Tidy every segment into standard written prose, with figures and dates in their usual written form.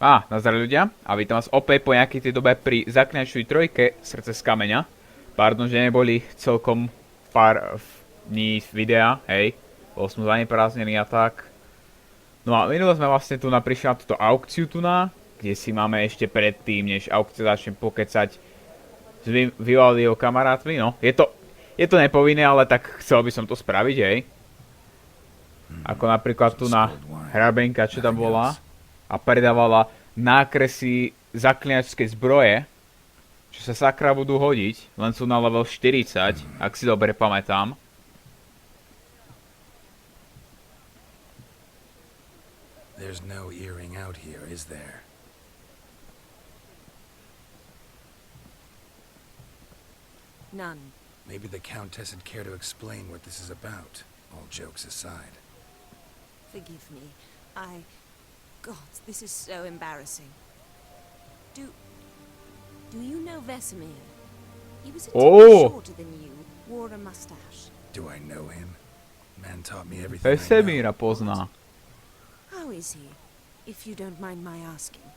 Nazdar ľudia a vítam vás opäť po nejakej tej dobe pri Zaklínačovej trojke Srdce z kameňa. Pardon, že neboli celkom pár dní videa, hej. Bol som zaneprázdnený a tak. No a minule sme vlastne tu prišli na túto aukciu kde si máme ešte predtým, než aukcia začne pokecať s Vivaldiho kamarátmi, no. Je to nepovinné, ale tak chcel by som to spraviť, hej. Ako napríklad tu na hrabenka, čo tam bola. A predávala nákresy zaklínačskej zbroje, čo sa sakra budú hodiť, len sú na level 40, ak si dobre pamätám. There's no earring out here, is there? None. Maybe the Countess would care to explain what this is about, all jokes aside. Forgive me. God, this is so embarrassing. Do you know Vesemir? He was a tick shorter than you, wore a mustache. Do I know him? Man taught me everything Vesemira I know. pozná. How is he, if you don't mind my asking?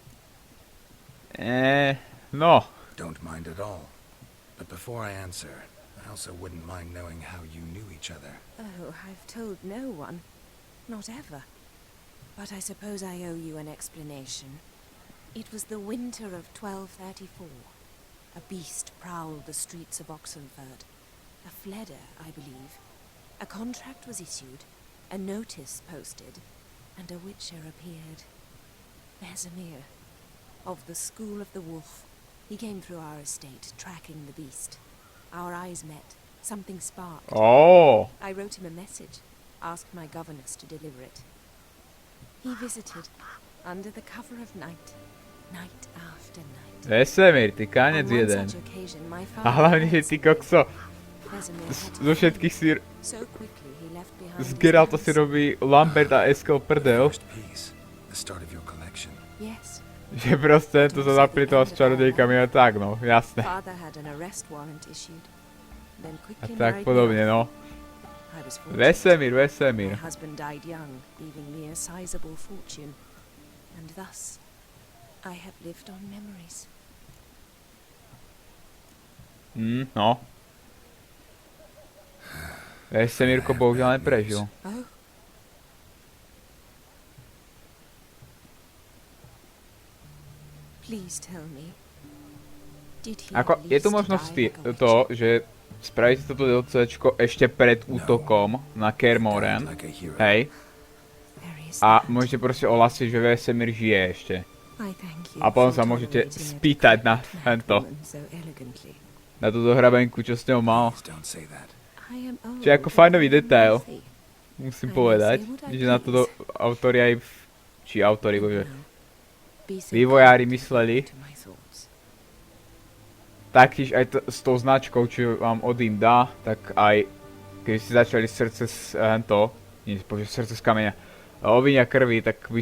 No. Don't mind at all. But before I answer, I also wouldn't mind knowing how you knew each other. Oh, I've told no one. Not ever. But I suppose I owe you an explanation. It was the winter of 1234. A beast prowled the streets of Oxenford. A fledder, I believe. A contract was issued, a notice posted, and a witcher appeared. Vesemir, of the School of the Wolf. He came through our estate, tracking the beast. Our eyes met. Something sparked. Oh. I wrote him a message, asked my governess to deliver it. He visited, under the cover of night, night after night. Vesemir, ty kanec jeden. A hlavne, že ty kokso. Zo všetkých si... Z Geralta si robí Lambert a Eskel prdel. Že proste to sa zaplitoval s čarodejkami a tak, no, jasné. A tak podobne, no. Vesemir. My husband died young, leaving me a sizable fortune. And thus, I have lived on memories. No. Vesemirko bohužiaľ neprežil. Oh. Please tell me. Did he Ako, je tu možnosť to, že spravíte toto DLCčko ešte pred útokom na Kermoren, hej? A môžete proste ohlasiť, že Vesemir žije ešte. A potom sa môžete spýtať na tento. Na túto hrabenku, čo s ňou mal. Čo je ako fajnový detail. Musím povedať, že na toto autori aj... Či autori, bože. Vývojári mysleli. Taktiež aj s tou značkou, čo vám Odin dá, tak aj keď ste začali Srdce z Srdce z kameňa o vinia krvi, tak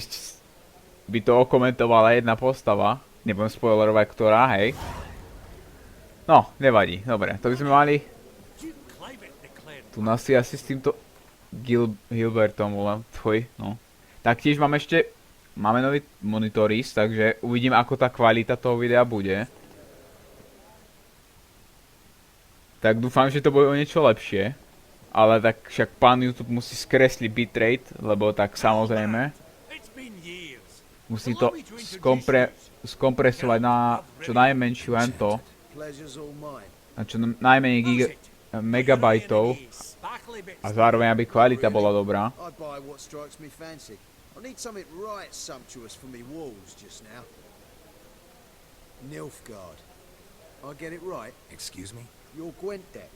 by to okomentovala jedna postava. Nebudem spoilerovať, ktorá, hej. No, nevadí, dobre, to by sme mali. Tu nás si asi s týmto Gilbertom, no. Taktiež máme nový monitorist, takže uvidím, ako tá kvalita toho videa bude. Tak dúfam, že to bude o niečo lepšie. Ale tak však pán YouTube musí skresliť bitrate, lebo tak samozrejme. Musí to skompresovať na čo najmenšiu hento. Na čo najmenej megabajtov. A zároveň, aby kvalita bola dobrá. Nilfgaard. I get it right? Excuse me? Your Gwent deck.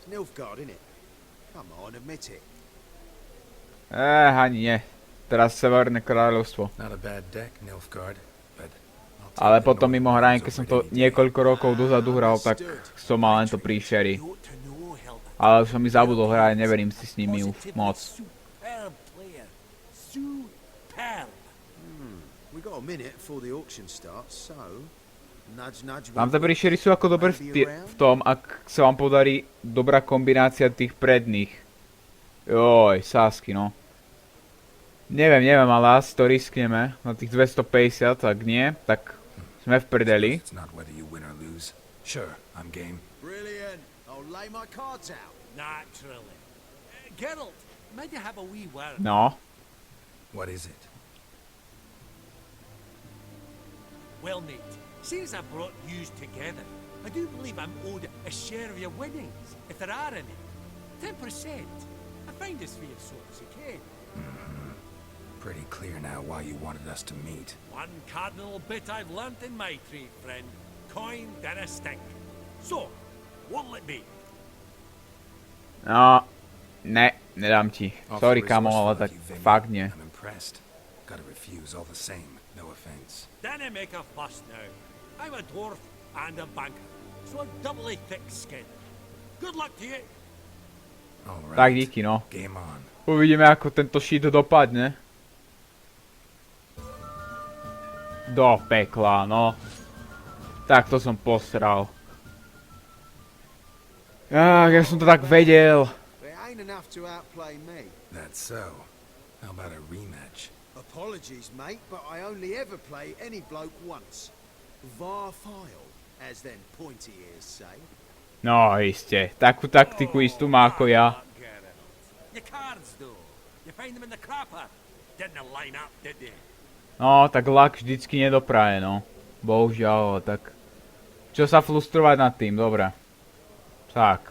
It's Nilfgaard, innit? Come on, admit it. Ani nie. Teraz Severné kráľovstvo. Not a bad deck, Nilfgaard, but ale potom mimo hraní, keď som to niekoľko rokov dozadu hral, tak som mal len to príšery. Ale som mi zabudol hrať, neverím si s nimi už moc. Vám tie príšery sú ako dobré v tom, ak sa vám podarí dobrá kombinácia tých predných. Joj, sásky, no. Neviem, ale asi to riskneme. Na tých 250, tak nie. Tak sme v prdeli. It's not whether you win or lose. Sure, I'm game. Brilliant. I'll lay my cards out. Naturally. Geralt, might you have a wee word? No. What is it? Well, Nate, seeing as I brought yous together, I do believe I'm owed a share of your winnings, if there are any. 10%. I find this for your souls, okay? Pretty clear now why you wanted us to meet. One cardinal bit I've learnt in my trade, friend. Coin dinna stink. So, what'll it be? No. Ne, nedám ti. Awful Sorry, kamo, resourceful ale of tak you, Vinny. fakt nie. I'm impressed. Gotta refuse all the same. No offense. Dinna make a fuss now. I'm a dwarf and a banker, so I'm doubly thick-skinned. Good luck to you. All right. Tak díky, no. Game on. Uvidíme, ako tento shit dopadne. Do pekla, no. Tak to som posral. Ja som to tak vedel. But it ain't enough to outplay me. That's so. How about a rematch? Apologies, mate, but I only ever play any bloke once. Var file, as them pointy ears say. No, iste. Takú taktiku istú má ako ja. Geralt. Your cards, though. You find them in the crapper. Didn't line up, did they? No, tak lak vždycky nedopraje, no. Bohužiaľ, tak... Čo sa frustrovať nad tým, dobre. Tak.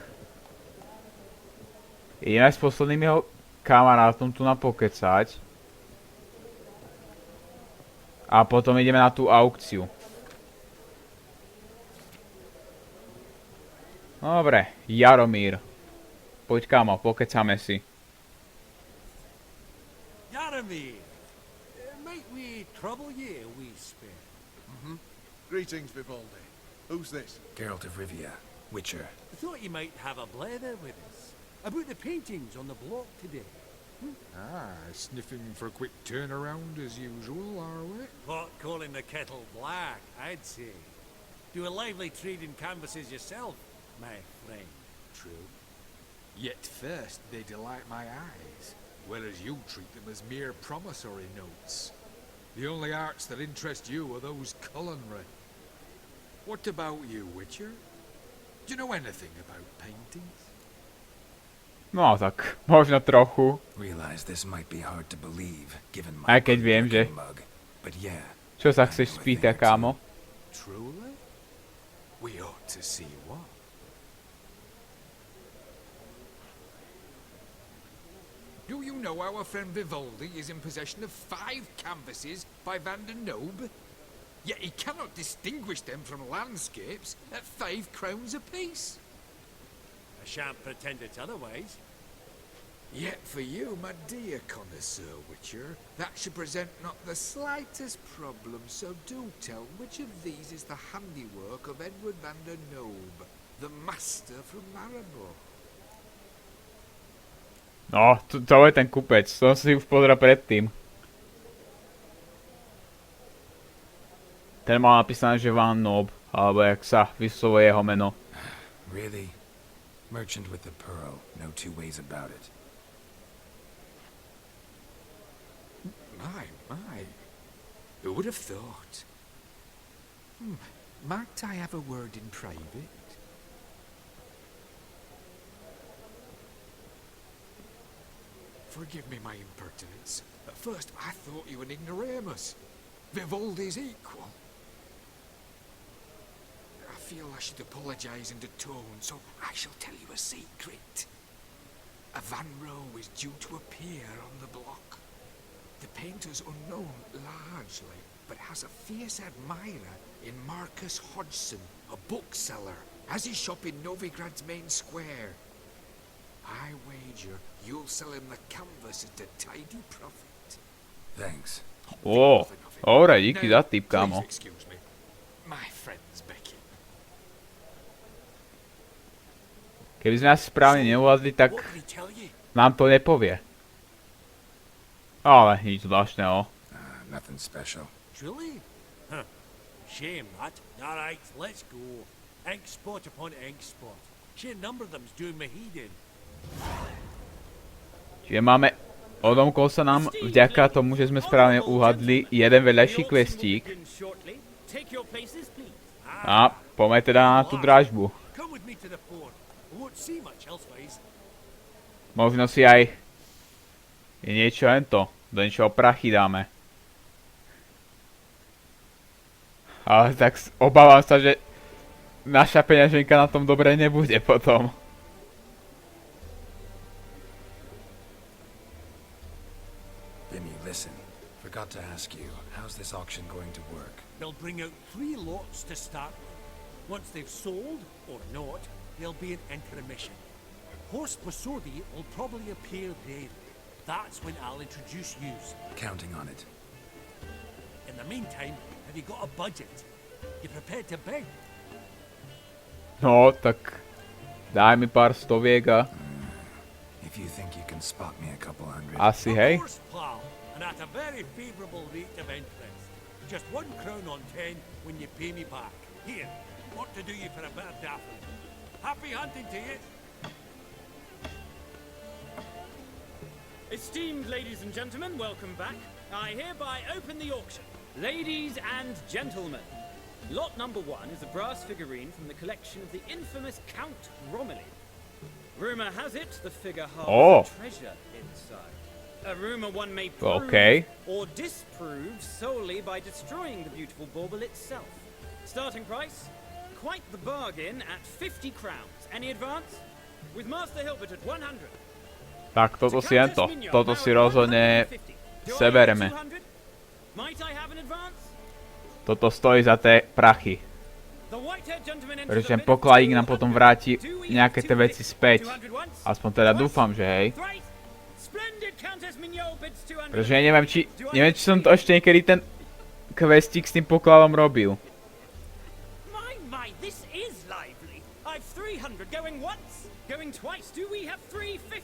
Ideme s posledným jeho kamarátom tu napokecať. A potom ideme na tú aukciu. Dobre, Jaromír. Poď kamo, pokecáme si. Jaromír, might we trouble ye a wee spell? Greetings, Vivaldi. Who's this? Geralt of Rivia, Witcher. I thought you might have a blather with us about the paintings on the block today. Ah, sniffing for a quick turnaround as usual, are we? Pot calling the kettle black, I'd say. Do a lively trade in canvases yourself, my friend. True. Yet first they delight my eyes, whereas you treat them as mere promissory notes. The only arts that interest you are those culinary. What about you, Witcher? Do you know anything about paintings? No tak, možno trochu. Realize this might be hard to believe, given Aj my keď viem, že... good-looking mug. But yeah, Čo sa chceš spýtať, kámo? Truly? We ought to see what. Do you know our friend Vivaldi is in possession of 5 canvases by Van der Noob? Yet he cannot distinguish them from landscapes at 5 crowns apiece. I shan't pretend it's otherwise. Yet for you, my dear connoisseur Witcher, that should present not the slightest problem, so do tell which of these is the handiwork of Edward van der Noob, the master from Maribor. No, to je ten kupec, to som si už pozrel predtým. Ten mal napísané, že Van Noob, alebo jak sa vyslovuje jeho meno. really? Merchant with the pearl, no two ways about it. My. Who would have thought? Might I have a word in private? Forgive me my impertinence. At first I thought you an ignoramus. Vivaldi's equal. I feel I should apologise in the tone, so I shall tell you a secret. A Van Row is due to appear on the block. The painter's unknown largely, but has a fierce admirer in Marcus Hodgson, a bookseller, has his shop in Novigrad's main square. I wager you'll sell him the canvas at a tidy profit. Thanks. Ó, dobre, díky za tip, Please kámo. excuse me. My friend's Becky. Keby sme asi správne neuvládli, tak What did he tell you? nám to nepovie. Ale nič zvláštneho. Nothing special. Truly? Huh. Shame that. Alright, let's go. Ink spot upon ink spot. Sheer number of them's doing me head in. Čiže máme odomkol sa nám vďaka tomu, že sme správne uhadli jeden vedľajší questík. A poďme teda na tú dražbu. Možno si aj niečo hento, do niečoho prachy dáme. Ale tak obávam sa, že naša peňaženka na tom dobre nebude potom. Vinny, listen. Forgot to ask you, how's this auction going to work? They'll bring out 3 lots to start with. Once they've sold, or not, there'll be an intermission. Borsodim will probably appear then. That's when I'll introduce you. Counting on it. In the meantime, have you got a budget? You prepared to beg? No, tak daj mi pár stoviek a If you think you can spot me a couple hundred. asi hej. Of course, pal, and at a very favourable rate of interest. Just 1 crown on 10 when you pay me back. Here, what to do you for a bit of daffodil. Happy hunting to you. Esteemed ladies and gentlemen, welcome back. I hereby open the auction. Ladies and gentlemen, lot number 1 is a brass figurine from the collection of the infamous Count Romilly. Rumor has it the figure harbors a treasure inside. A rumor one may prove or disprove solely by destroying the beautiful bauble itself. Starting price? Quite the bargain at 50 crowns. Any advance? With Master Hilbert at 100. Tak toto si hento. Toto si rozhodne sebereme. Toto stojí za tie prachy. Pretože ten pokladík nám potom vráti nejaké tie veci späť. Aspoň teda dúfam, že hej. Pretože ja neviem, či som to ešte niekedy ten questík s tým pokladom robil. My, this is lively. I've 300 going once, going twice. Do we have 350?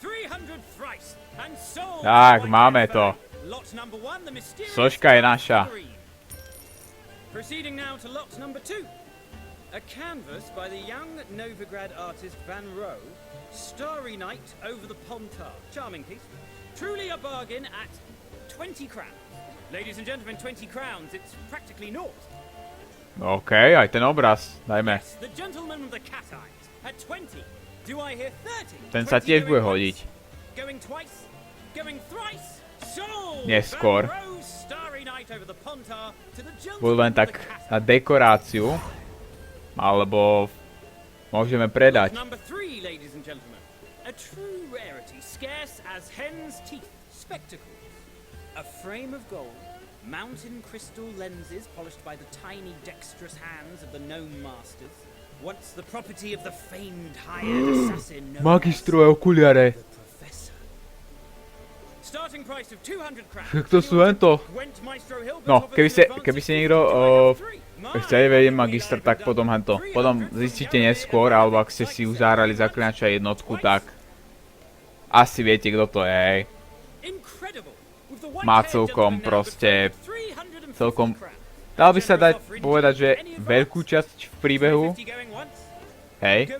300 thrice and sold. Tak, máme to. Soška je naša. Proceeding now to lot number 2. A canvas by the young Novigrad artist Van Rohe, Starry Night over the Pontar. Charming piece. Truly a bargain at 20 crowns. Ladies and gentlemen, 20 crowns, it's practically naught. OK, aj ten obraz, dajme. Yes, the gentleman with the cat eyes at 20. Do I hear 30? Ten sa tiež bude hodiť. Going twice, going thrice. Sold. Neskôr. Van Rohe, Starry Night over the Pontar to the Budú len gentleman with tak the cat na eyes. dekoráciu. Alebo môžeme predať. Number 3, ladies and gentlemen. A true rarity, scarce as hen's teeth. Spectacles. A frame of gold, mountain crystal lenses polished by the tiny dexterous hands of the gnome masters. Once the property of the famed hired assassin known Magistrové okuliare. as the Professor. Starting price of 200 crowns. Však to sú hento. Went Maestro Hilbert No, offers an keby advance si of niekto 50. Do I have 3? chce vedieť magister, tak potom hento. Potom zistíte neskôr, alebo ak ste si už zahrali Zaklínača jednotku, tak asi viete, kto to je, hej. Má celkom proste, celkom, dal by sa dať povedať, že veľkú časť v príbehu, hej.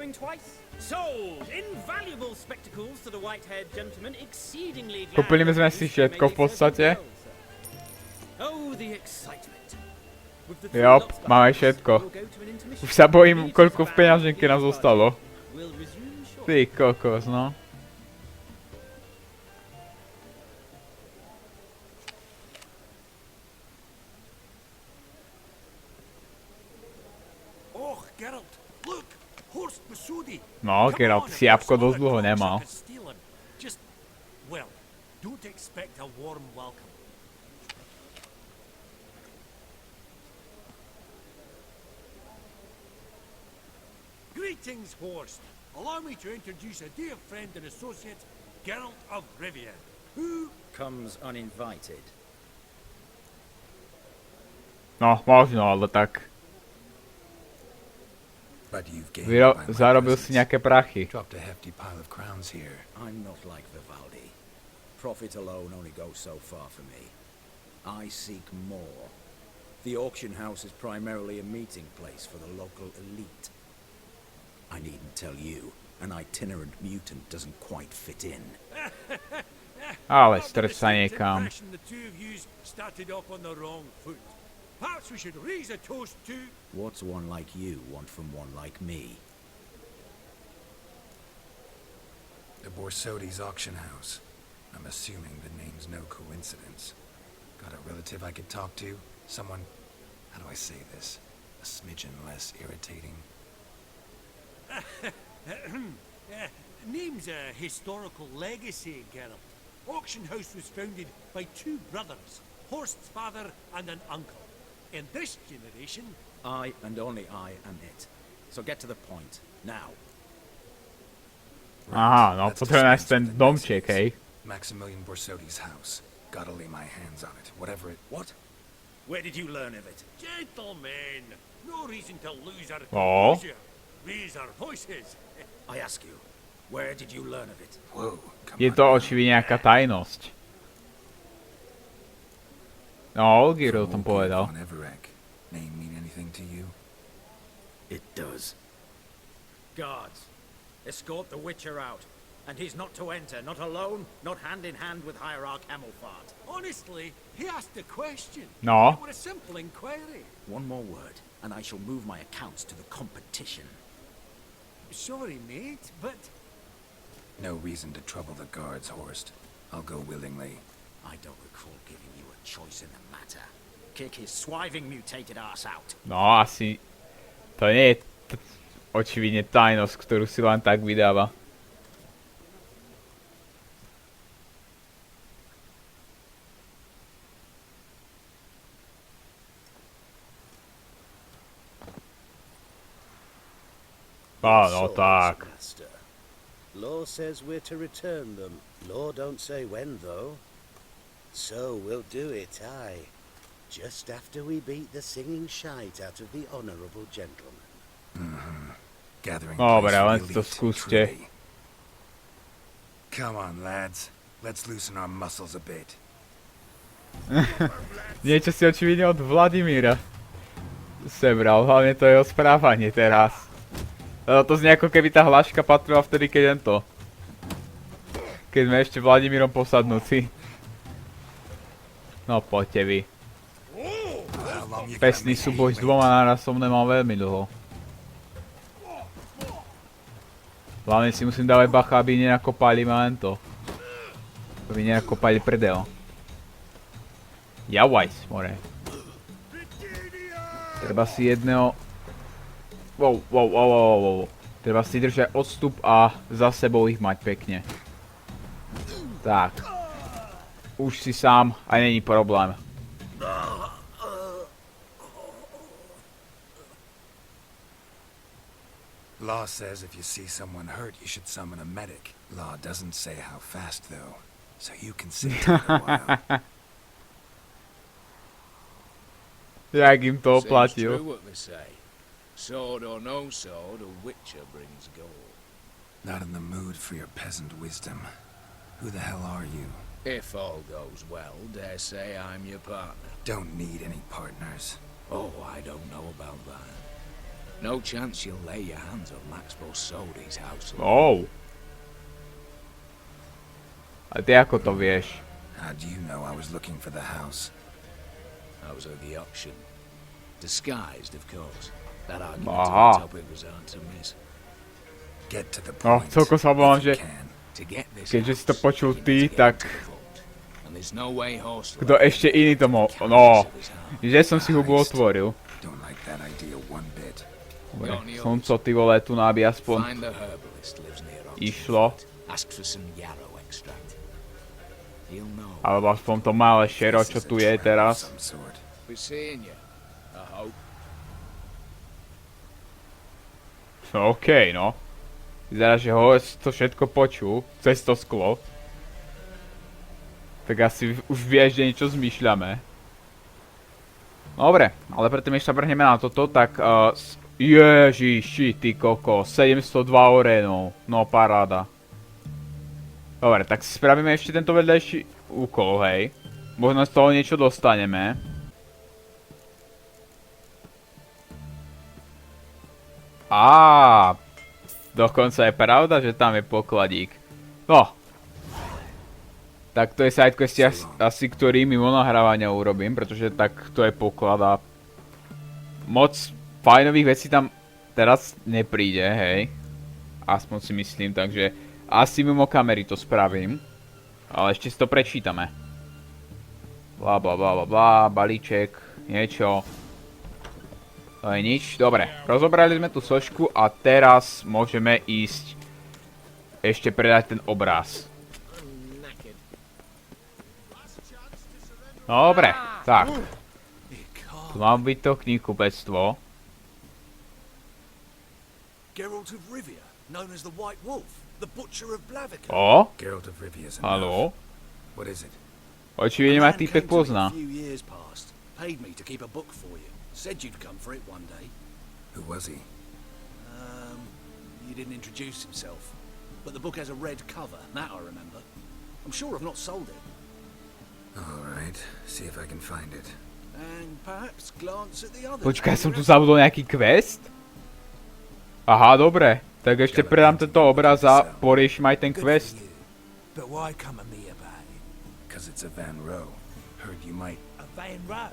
Kúpili sme si všetko v podstate. Jop, máme všetko. Už sa bojím, koľko v peňaženke nám zostalo. Ty kokos, no. No, Geralt si jabko dosť dlho nemal. Just, well, don't expect a warm welcome. Greetings, Horst. Allow me to introduce a dear friend and associate, Geralt of Rivia, who comes uninvited. No, možno, ale tak. Zarobil si nejaké prachy. Dropped a hefty pile of crowns here. I'm not like Vivaldi. Profit alone only goes so far for me. I seek more. The auction house is primarily a meeting place for the local elite. I needn't tell you, An itinerant mutant doesn't quite fit in. Ale strč sa niekam. The two of you started off on the wrong foot. Perhaps we should raise a toast to... What's one like you want from one like me? The Borsodi's auction house. I'm assuming the name's no coincidence. Got a relative I could talk to? Someone, how do I say this? A smidgen less irritating. Name's a historical legacy, Geralt. Auction house was founded by two brothers, Horst's father and an uncle. In this generation... I and only I am it. So get to the point, now. Aha, no Let's potrebujem dispense ten with the domček, niceties. hej. Maximilian Borsodi's house. Gotta lay my hands on it, whatever it... What? Where did you learn of it? Gentlemen, no reason to lose our Oh. composure. Raise our voices. I ask you, where did you learn of it? Whoa, come Je on to now. očividne nejaká tajnosť. No, Giro From tam old povedal. Von Everett. Name mean anything to you? It does. Guards, escort the Witcher out. And he's not to enter, not alone, not hand in hand with Hierarch Hamilfart. Honestly, he asked a question. No. It was a simple inquiry. One more word, and I shall move my accounts to the competition. Sorry, mate, but... No reason to trouble the guards, Horst. I'll go willingly. I don't recall giving you a choice in the matter. Kick his swiving mutated ass out. No, asi... To nie je očividne tajnosť, ktorú si len tak vydáva. Áno, tak. Master. Law says we're to return them. Law don't say when, though. So we'll do it, aye. Just after we beat the singing shite out of the honourable gentleman. Gathering Dobre, place len for si to elite, skúste. truly. Come on, lads. Let's loosen our muscles a bit. Niečo si očividne od Vladimíra sebral, hlavne to jeho správanie teraz. To znie ako keby tá hláška patrila vtedy, keď to. Keď sme ešte Vladimírom posadnutí. No poďte vy. How long you Pesný gonna súboj s dvoma naraz som nemal veľmi dlho. Hlavne si musím dávať bacha, aby nenakopali ma len to. Aby nenakopali prdel. Javajs, more. Treba si jedného... Wow. Treba si držať odstup a za sebou ich mať pekne. Tak. Už si sám a není problém. Law says if you see someone hurt, you should summon a medic. Law doesn't say how fast, though. So you can sit down a while. Jak im to Seems oplatil. true what they say. Sword or no sword, a witcher brings gold. Not in the mood for your peasant wisdom. Who the hell are you? If all goes well, dare say I'm your partner. Don't need any partners. Oh, I don't know about that. No chance you'll lay your hands on Max Borsodi's house. Oh. A ty ako to vieš? How do you know I was looking for the house? I was at the auction. Disguised, of course. That argument Aha. on the topic was hard to miss. Get to the No, point. celko sa obávam, if you že can. To get this keďže si to house, počul you ty, need to get tak into the vault. And there's no way Horstom kto ešte iný to mohol... No, že som si hubu otvoril. Don't like that idea one bit. Dobre, slnco ty vole, tu náby aspoň Find the herbalist lives near išlo. Ask for some yarrow extract. He'll know. Alebo aspoň to malé šero, This čo is a tu je trap of teraz. some sort. We're seeing you. I hope. Okej, no. Vyzerá, že Horst to všetko počul, cez to sklo. Tak asi už vieš, že niečo zmýšľame. Dobre, ale predtým, než sa vrhneme na toto, tak... Ježiši, ty koko, 702 orénov. No, paráda. Dobre, tak si spravíme ešte tento vedľajší úkol, hej. Možno z toho niečo dostaneme. Dokonca je pravda, že tam je pokladík. No. Tak to je sidequest asi, ktorý mimo nahrávania urobím, pretože tak to je poklad a moc fajnových vecí tam teraz nepríde, hej. Aspoň si myslím, takže asi mimo kamery to spravím. Ale ešte si to prečítame. Bla bla bla bla bla, balíček, niečo. To je nič. Dobre, rozobrali sme tú sošku a teraz môžeme ísť ešte predať ten obraz. Dobre, tak. Tu mám byť to knihkupectvo. Geralt of Rivia, known as the White Wolf, the butcher of Blaviken. O? Geralt of Rivia's Haló? What is it? Očividne ma týpek pozná. A few years past, paid me to keep a book for you. Said you'd come for it one day. Who was he? He didn't introduce himself. But the book has a red cover, that I remember. I'm sure I've not sold it. Alright, see if I can find it. And perhaps glance at the other. Počkaj, som tu zabudol nejaký quest? Aha, dobre. Tak ešte predám tento obraz a poriešim aj ten quest. But why come at me about it? Cause it's a Van Row. Heard you might... A Van Row?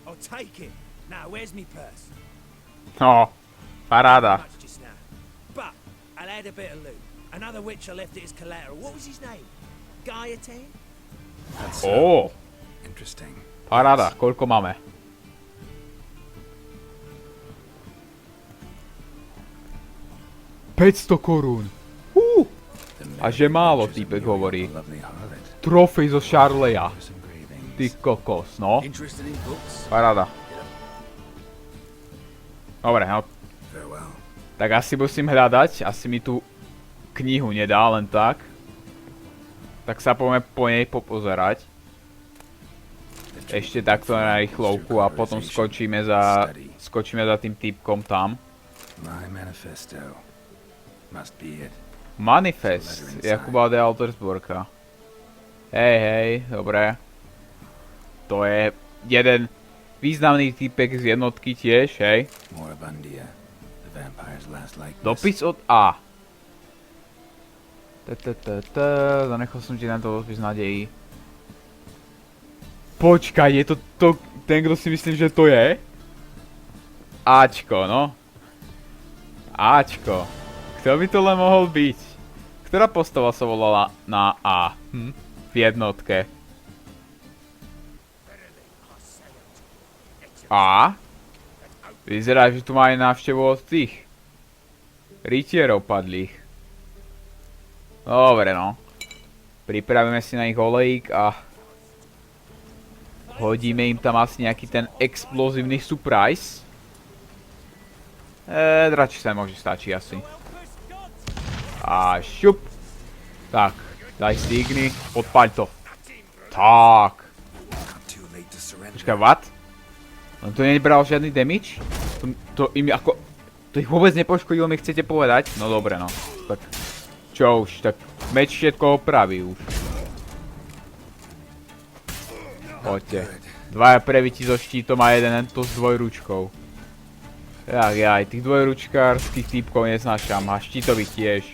I'll take it. Now, where's me purse? No, paráda. Much just now. But I'll add a bit of loot. Another witcher left it as collateral. What was his name? Gaiatan? That's Ó, interesting. paráda. Koľko máme? $500 korún. A že málo, týpek hovorí. Trofej zo Charleya. Ty kokos, no. Paráda. Dobre, no. Tak asi musím hľadať. Asi mi tú knihu nedá len tak. Tak sa poďme po nej popozerať. Ešte takto na rýchlovku a potom skočíme za tým týpkom tam. Manifest Jakuba de Altersburga. Hej, dobre. To je jeden významný týpek z jednotky tiež, hej. Dopis od A. Zanechal som ti tento dopis nádejí. Počkaj, je to ten, kto si myslím, že to je? Ačko, no. Ačko. Kto by to len mohol byť? Ktorá postava sa volala na A? V jednotke. A? Vyzerá, že tu má aj návštevu od tých rytierov padlých. Dobre, no. Pripravíme si na nich olejík a hodíme im tam asi nejaký ten explozívny surprise. Dračí sa môže stačí asi. A šup. Tak, daj stigny, odpaľ to. Tak. Počkaj, what? On to nebral žiadny damage? To im ako... To ich vôbec nepoškodilo, mi chcete povedať? No dobre, no. Tak... Čo už, tak meč všetko opraví už. Poďte. Dvaja previti so štítom a jeden to s dvojručkou. Jaj, tých dvojručkárských týpkov neznášam a štítovi tiež.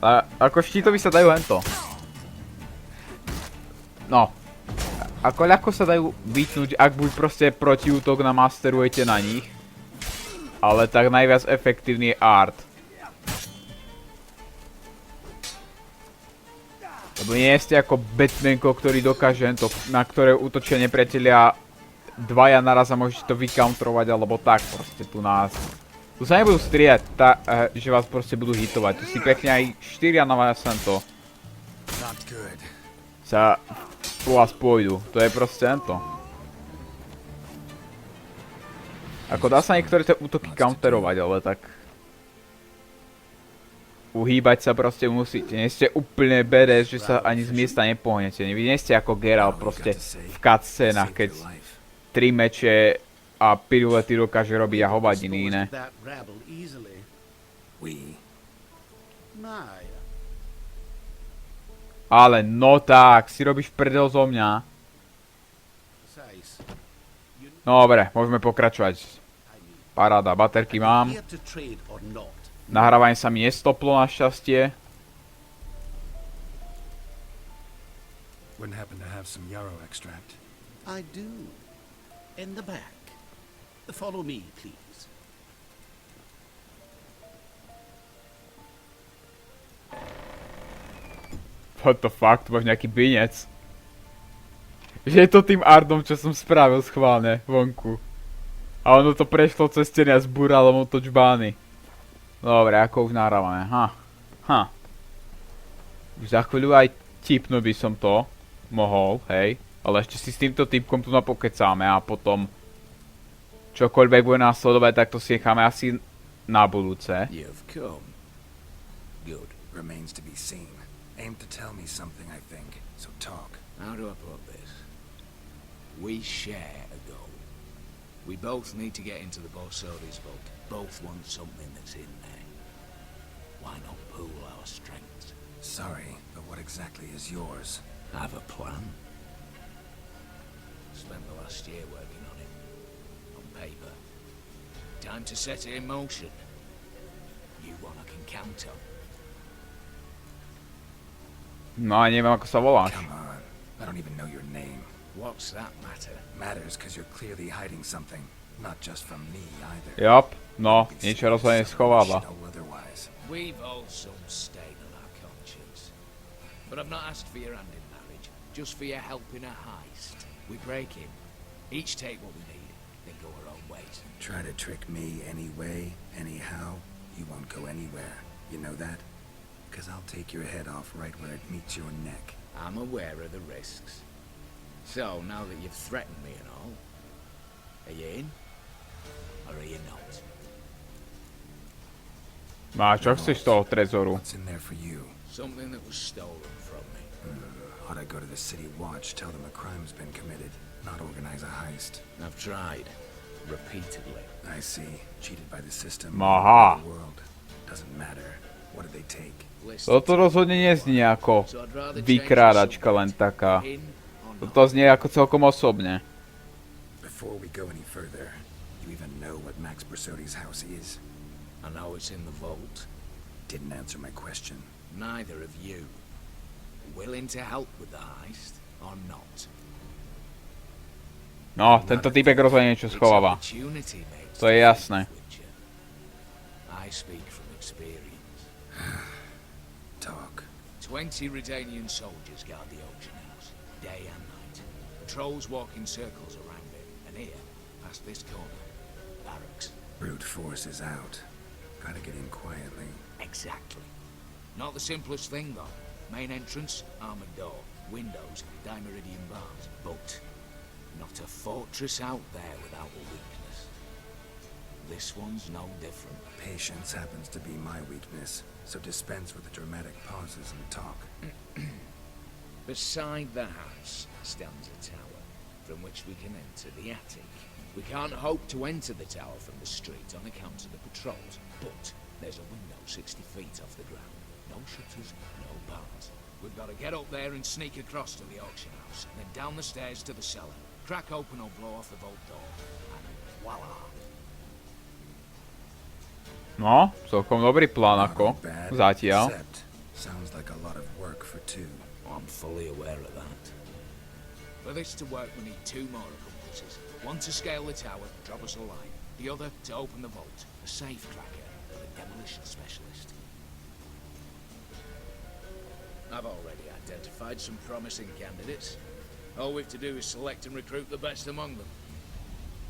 A ako štítovi sa dajú hento. No. Ako ľahko sa dajú vytnúť, ak buď proste protiútok namasterujete na nich. Ale tak najviac efektívny je art. Lebo nie ste ako Batmanko, ktorý dokáže to, na ktoré útočia nepriatelia dvaja naraz a môžete to vycounterovať alebo tak proste tu nás. Tu sa nebudú striať, že vás proste budú hitovať. Tu si pekne aj 4 na vás to sa po vás pôjdu. To je proste to. Ako dá sa niektoré tie útoky counterovať, ale tak... Uhýbať sa proste musíte, nie ste úplne badass, že sa ani z miesta nepohnete. Vy nie ste ako Geralt proste v cutscenách, keď 3 meče a pirulety dokáže robiť a hovadiny iné. Ale no tak, si robíš prdel zo mňa. No dobre, môžeme pokračovať. Paráda, baterky mám. Here to trade or not? Nahrávanie sa mi nestoplo našťastie. Wouldn't happen to have some yarrow extract. I do. In the back. Follow me, please. What the fuck, to máš nejaký binec. Že je to tým ardom, čo som spravil schválne vonku. A ono to prešlo cez steny a zbúralo mu to čbány. Dobre, ako už nahrávame, Už za chvíľu aj tipnúť by som to mohol, hej. Ale ešte si s týmto typkom tu napokecáme a potom čokoľvek bude následovať, tak to si necháme asi na budúce. You've come. Good. Remains to be seen. Aim to tell me something, I think. So talk. How do I put this? We share a goal. We both need to get into the Borsodi's vault. Both want something that's in there. Why not pool our strengths? Sorry, but what exactly is yours? I have a plan. Spent the last year working on it. On paper. Time to set it in motion. You one I can count on. No a neviem, ako sa voláš. Come on. I don't even know your name. What's that matter? Matters because you're clearly hiding something. Not just from me either. Jop, no, niečo rozhodne schováva. We've all some stain on our conscience. But I've not asked for your hand in marriage, just for your help in a heist. We break in, each take what we need, then go our own ways. Try to trick me anyway, anyhow, you won't go anywhere. You know that? Because I'll take your head off right where it meets your neck. I'm aware of the risks. So, now that you've threatened me and all, are you in? Or are you not? No a čo chceš z toho trezoru? What's in there for you? Something that was stolen from me. Ought I go to the city watch, tell them a crime's been committed, not organize a heist? I've tried. Repeatedly. I see. Cheated by the system. Aha. The world. Doesn't matter. What did they take? Toto rozhodne neznie ako vykrádačka len taká. Toto znie ako celkom osobne. Before we go any further, you even know what Max Borsodi's house is? I know it's in the vault. Didn't answer my question. Neither of you. Willing to help with the heist, or not? No, tento typek rozhodne niečo schováva. To je jasné. I speak from experience. Talk. 20 Redanian soldiers guard the auction house, day and night. Patrols walk in circles around it, and here, past this corner, barracks. Brute force is out. Gotta get in quietly. Exactly. Not the simplest thing, though. Main entrance, armored door, windows, dimeridian bars. But not a fortress out there without a weakness. This one's no different. Patience happens to be my weakness, so dispense with the dramatic pauses and talk. Beside the house stands a tower, from which we can enter the attic. We can't hope to enter the tower from the street on account of the patrols, but there's a window 60 feet off the ground. No shutters, no bars. We've got to get up there and sneak across to the auction house, then down the stairs to the cellar, crack open or blow off the vault door, and voila! No, celkom dobrý plán ako, zatiaľ. Sounds like a lot of work for two. I'm fully aware of that. For this to work, we need two more accomplices. One to scale the tower, drop us a line. The other to open the vault, a safe cracker, or a demolition specialist. I've already identified some promising candidates. All we've to do is select and recruit the best among them.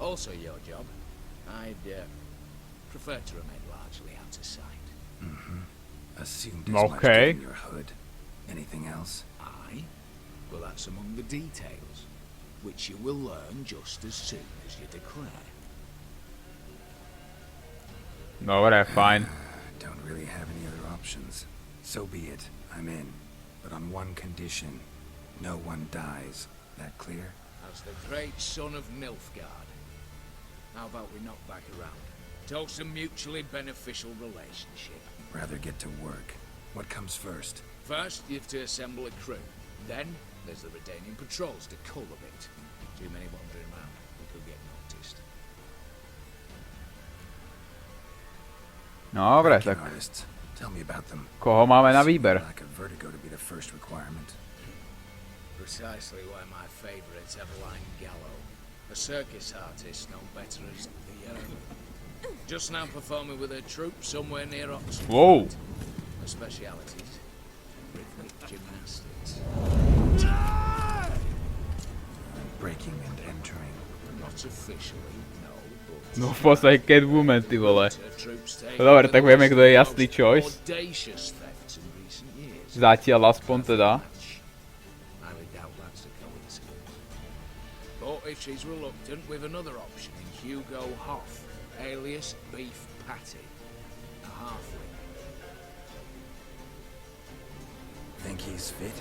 Also your job. I'd prefer to remain largely out of sight. Assumed as much given your hood. Anything else? Aye. Well, that's among the details, which you will learn just as soon as you declare. Dobre, fajn. Don't really have any other options. So be it. I'm in. But on one condition. No one dies. That clear? As the great son of Nilfgaard. How about we knock back around? Toast a mutually beneficial relationship. Rather get to work. What comes first? First, you have to assemble a crew. Then, there's the Redanian patrols to cull a bit. Too many wandering around. We could get noticed. No dobre, tak Artists. Tell me about them. koho máme na výber? Lack of vertigo to be the first requirement. Precisely why my favourite's Eveline Gallo, a circus artist known better as the just now performing with her troupe somewhere near Oxford. Wow. Her specialities, rhythmic gymnastics. Breaking and entering. Not officially, no, but No v podstate Catwoman, ty vole. her troops take No dobre, one of tak the vieme, kto je most jasný choice. audacious thefts in recent years. Zatiaľ aspoň teda. I would doubt that's a coincidence. But if she's reluctant, with another option in Hugo Hoff, alias Beef Patty, a halfling. Think he's fit?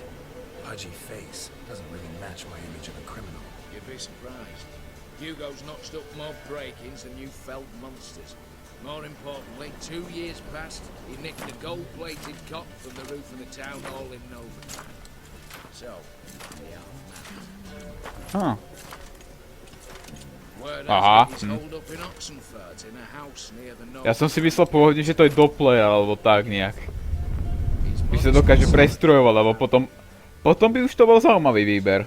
Pudgy face doesn't really match my image of a criminal. You'd be surprised. Hugo's notched up more break-ins than you felled monsters. More importantly, 2 years past, he nicked a gold-plated cot from the roof of the town hall in Nova. So, the Huh. word Aha, has it he's holed up in Oxenfurt in a house near the north. Ja som si myslel pôvodne, že to je Doppler alebo tak nejak. By sa dokáže prestrojovať, lebo potom by už to bol zaujímavý výber.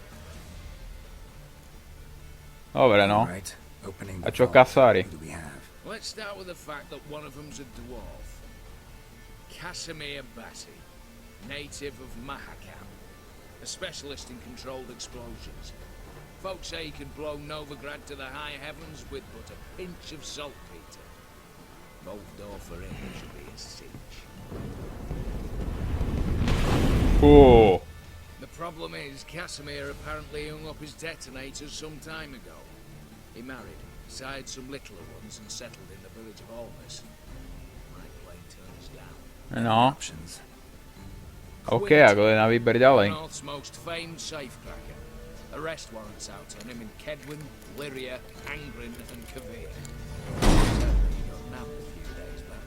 Dobre, no. Right. Opening A the čo vault. kasári? Who do we have? Let's start with the fact that one of them's a dwarf. Casimir Bassi, native of Mahakam, a specialist in controlled explosions. Folks say he can blow Novigrad to the high heavens with but a pinch of saltpeter. Bolt door for him should be a cinch. Fú. The problem is, Casimir apparently hung up his detonators some time ago. He married, sired some littler ones, and settled in the village of Almas. Might plain turn us down. No. Options. OK, a kto je na výber ďalej? North's most famed safecracker. Arrest warrants out on him in Kedwin, Lyria, Angrin, and Kavir. He got nabbed a few days back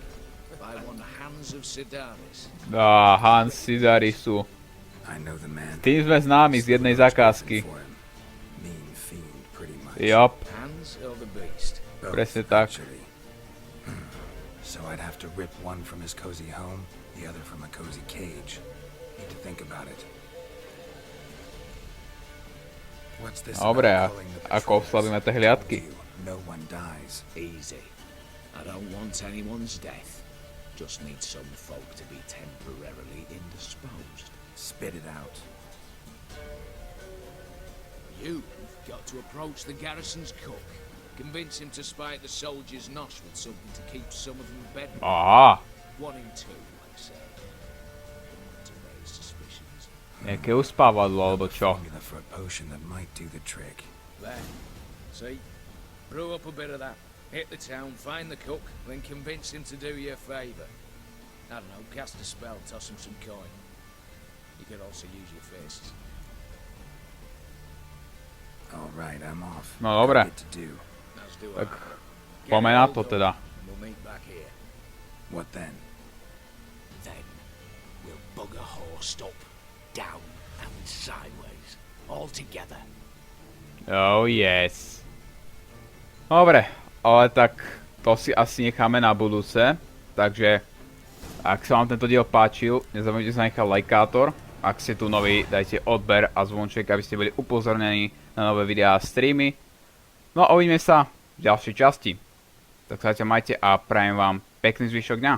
by one Hans of Sidaris. Hans Sidarisu. I know the man. Tým sme známi z jednej zakázky. For him. Mean fiend, pretty much. Jop, Hans or the Beast? Both, presne tak. actually. So I'd have to rip one from his cozy home, the other from a cozy cage. Need to think about it. What's this Dobre, a about calling the ako patrols? obslavíme tie hliadky? No one dies. Easy. I don't want anyone's death. Just need some folk to be temporarily indisposed. Spit it out. You've got to approach the garrison's cook. Convince him to spike the soldiers' nosh with something to keep some of them bedridden. Aha, 1 in 2, like say. To raise suspicions. nejaké uspávadlo alebo čo? Formula for a potion that might do the trick. There. See? Brew up a bit of that. Hit the town, find the cook, then convince him to do you a favour. I don't know, cast a spell, toss him some coin. You could also use your fists. All right, I'm off. No dobre, Got to do. As do tak I. poďme na to teda. We'll meet back here. What then? Then we'll bugger Horstom down and sideways, all together. Oh yes. Dobre, ale tak to si asi necháme na budúce. Takže, ak sa vám tento diel páčil, nezabudnite zanechať lajkátor. Ak ste tu noví, dajte odber a zvonček, aby ste boli upozornení na nové videá a streamy. No a uvidíme sa v ďalšej časti. Tak sa majte a prajem vám pekný zvyšok dňa.